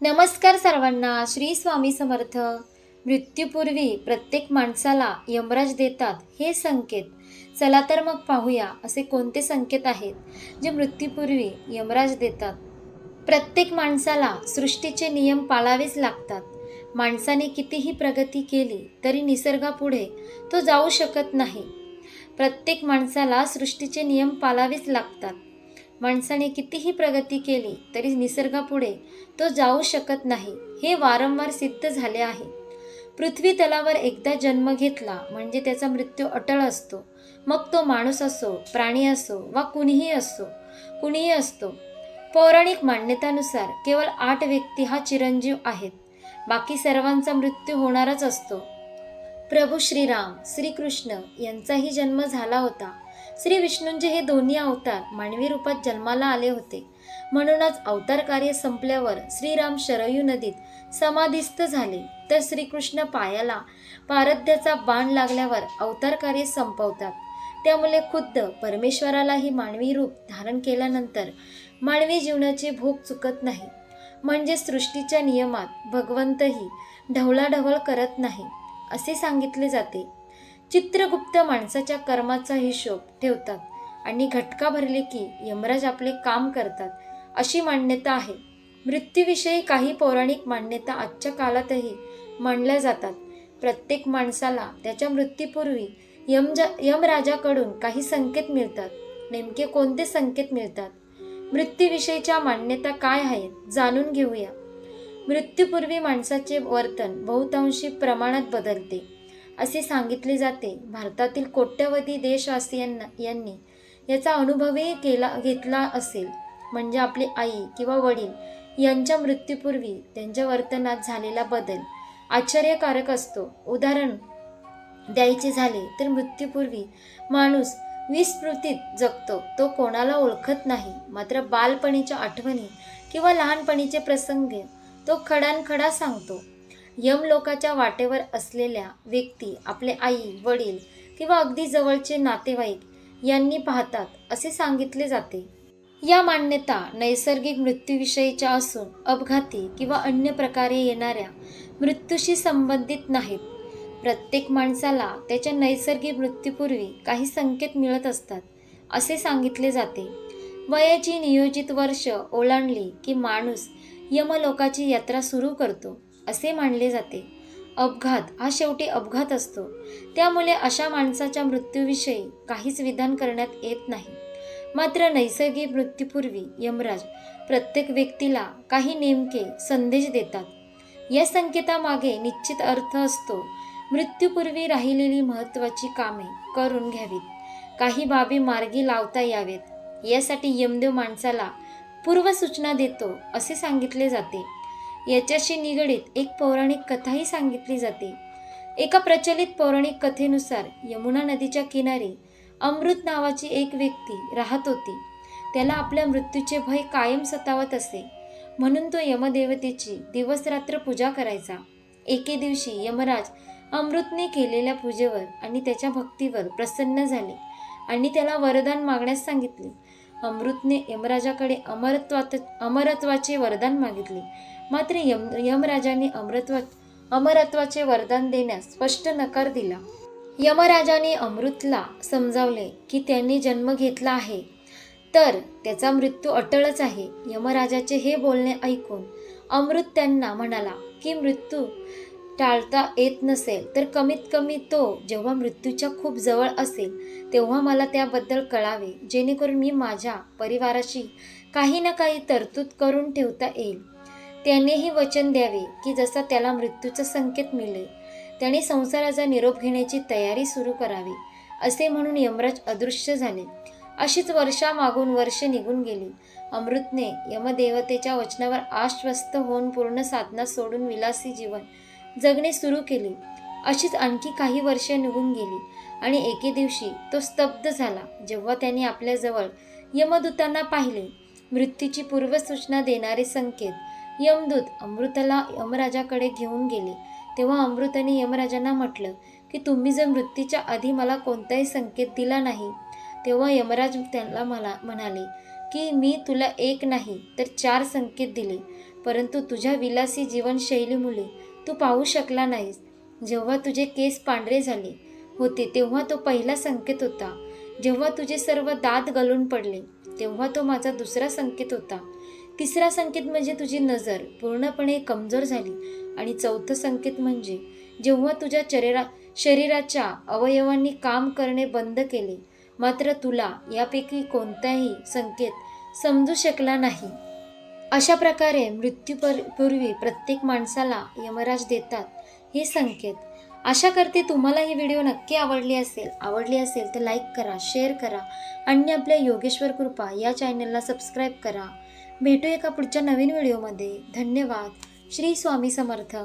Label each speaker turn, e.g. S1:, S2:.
S1: नमस्कार सर्वांना. श्री स्वामी समर्थ. मृत्यूपूर्वी प्रत्येक माणसाला यमराज देतात हे संकेत. चला तर मग पाहूया असे कोणते संकेत आहेत जे मृत्यूपूर्वी यमराज देतात. प्रत्येक माणसाला सृष्टीचे नियम पाळावेच लागतात. माणसाने कितीही प्रगती केली तरी निसर्गापुढे तो जाऊ शकत नाही. प्रत्येक माणसाला सृष्टीचे नियम पाळावेच लागतात. माणसाने कितीही प्रगती केली तरी निसर्गापुढे तो जाऊ शकत नाही, हे वारंवार सिद्ध झाले आहे. पृथ्वी तलावर एकदा जन्म घेतला म्हणजे त्याचा मृत्यू अटळ असतो. मग तो माणूस असो, प्राणी असो वा कुणीही असतो. पौराणिक मान्यतानुसार केवळ 8 व्यक्ती हा चिरंजीव आहेत. बाकी सर्वांचा मृत्यू होणारच असतो. प्रभू श्रीराम, श्रीकृष्ण यांचाही जन्म झाला होता. श्री विष्णूंचे हे दोन्ही अवतार मानवी रूपात जन्माला आले होते. म्हणूनच अवतार कार्य संपल्यावर श्रीराम शरयू नदीत समाधिस्थ झाले, तर श्रीकृष्ण पायाला पारध्याचा बाण लागल्यावर अवतार कार्य संपवतात. त्यामुळे खुद्द परमेश्वरालाही मानवी रूप धारण केल्यानंतर मानवी जीवनाची भोग चुकत नाही. म्हणजे सृष्टीच्या नियमात भगवंतही ढवळाढवळ करत नाही असे सांगितले जाते. चित्रगुप्त माणसाच्या कर्माचा हिशोब ठेवतात आणि घटका भरले की यमराज आपले काम करतात अशी मान्यता आहे. मृत्यूविषयी काही पौराणिक मान्यता आजच्या काळातही मानल्या जातात. प्रत्येक माणसाला त्याच्या मृत्यूपूर्वी यमराजाकडून काही संकेत मिळतात. नेमके कोणते संकेत मिळतात? मृत्यूविषयीच्या मान्यता काय आहेत जाणून घेऊया. मृत्यूपूर्वी माणसाचे वर्तन बहुतांशी प्रमाणात बदलते असे सांगितले जाते. भारतातील कोट्यवधी देशवासियांनी याचा अनुभवही घेतला असेल. म्हणजे आपली आई किंवा वडील यांच्या मृत्यूपूर्वी त्यांच्या वर्तनात झालेला बदल आश्चर्यकारक असतो. उदाहरण द्यायचे झाले तर मृत्यूपूर्वी माणूस विस्मृतीत जगतो. तो कोणाला ओळखत नाही. मात्र बालपणीच्या आठवणी किंवा लहानपणीचे प्रसंग तो खडानखडा सांगतो. यमलोकाच्या वाटेवर असलेल्या व्यक्ती आपले आई, वडील किंवा अगदी जवळचे नातेवाईक यांनी पाहतात असे सांगितले जाते. या मान्यता नैसर्गिक मृत्यूविषयीच्या असून अपघाती किंवा अन्य प्रकारे येणाऱ्या मृत्यूशी संबंधित नाहीत. प्रत्येक माणसाला त्याच्या नैसर्गिक मृत्यूपूर्वी काही संकेत मिळत असतात असे सांगितले जाते. वयाची नियोजित वर्ष ओलांडली की माणूस यमलोकाची यात्रा सुरू करतो असे मानले जाते. अपघात हा शेवटी अपघात असतो. त्यामुळे अशा माणसाच्या मृत्यूविषयी काहीच विधान करण्यात येत नाही. मात्र नैसर्गिक मृत्यूपूर्वी यमराज प्रत्येक व्यक्तीला काही नेमके संदेश देतात. या संकेतामागे निश्चित अर्थ असतो. मृत्यूपूर्वी राहिलेली महत्त्वाची कामे करून घ्यावीत, काही बाबी मार्गी लावता यावेत यासाठी यमदेव माणसाला पूर्वसूचना देतो असे सांगितले जाते. याच्याशी निगडीत एक पौराणिक कथाही सांगितली जाते. एका प्रचलित पौराणिक कथेनुसार यमुना नदीच्या किनारी अमृत नावाची एक व्यक्ती राहत होती. त्याला आपल्या मृत्यूचे भय कायम सतावत असे, म्हणून तो यमदेवतेची दिवसरात्र पूजा करायचा. एके दिवशी यमराज अमृतने केलेल्या पूजेवर आणि त्याच्या भक्तीवर प्रसन्न झाले आणि त्याला वरदान मागण्यास सांगितले. अमृतने यमराजाकडे अमरत्वाचे वरदान मागितले. मात्र यमराजाने अमरत्वाचे वरदान देण्यास स्पष्ट नकार दिला. यमराजाने अमृतला समजावले की त्यांनी जन्म घेतला आहे तर त्याचा मृत्यू अटळच आहे. यमराजाचे हे बोलणे ऐकून अमृत त्यांना म्हणाला की मृत्यू टाळता येत नसेल तर कमीत कमी तो जेव्हा मृत्यूच्या खूप जवळ असेल तेव्हा मला त्याबद्दल कळावे, जेणेकरून मी माझ्या परिवाराशी काही ना काही तरतूद करून ठेवता येईल. त्यानेही वचन द्यावे की जसा त्याला मृत्यूचा संकेत मिळेल त्याने संसाराचा निरोप घेण्याची तयारी सुरू करावी. असे म्हणून यमराज अदृश्य झाले. अशीच वर्षामागून वर्ष निघून गेली. अमृतने यमदेवतेच्या वचनावर आश्वस्त होऊन पूर्ण साधना सोडून विलासी जीवन जगणे सुरू केले. अशीच आणखी काही वर्ष निघून गेली आणि एके दिवशी तो स्तब्ध झाला. जेव्हा त्याने आपल्याजवळ यमदूतांना पाहिले, मृत्यूची पूर्वसूचना देणारे संकेत यमदूत अमृताला यमराजाकडे घेऊन गेले. तेव्हा अमृताने यमराजांना म्हटलं की तुम्ही जर मृत्यूच्या आधी मला कोणताही संकेत दिला नाही. तेव्हा यमराज त्याला म्हणाले की मी तुला एक नाही तर 4 संकेत दिले, परंतु तुझ्या विलासी जीवनशैलीमुळे तू पाहू शकला नाहीस. जेव्हा तुझे केस पांढरे झाले होते तेव्हा तो पहिला संकेत होता. जेव्हा तुझे सर्व दात गळून पडले तेव्हा तो माझा दुसरा संकेत होता. तिसरा संकेत म्हणजे तुझी नजर पूर्णपणे कमजोर झाली. आणि चौथं संकेत म्हणजे जेव्हा तुझ्या शरीराच्या अवयवांनी काम करणे बंद केले. मात्र तुला यापैकी कोणताही संकेत समजू शकला नाही. अशा प्रकारे मृत्यूपूर्वी प्रत्येक माणसाला यमराज देतात हे संकेत. आशा करते तुम्हाला ही व्हिडिओ नक्की आवडली असेल तर लाईक करा, शेअर करा आणि आपल्या योगेश्वर कृपा या चॅनलला सबस्क्राईब करा. भेटू एका पुढच्या नवीन व्हिडिओमध्ये. धन्यवाद. श्री स्वामी समर्थ.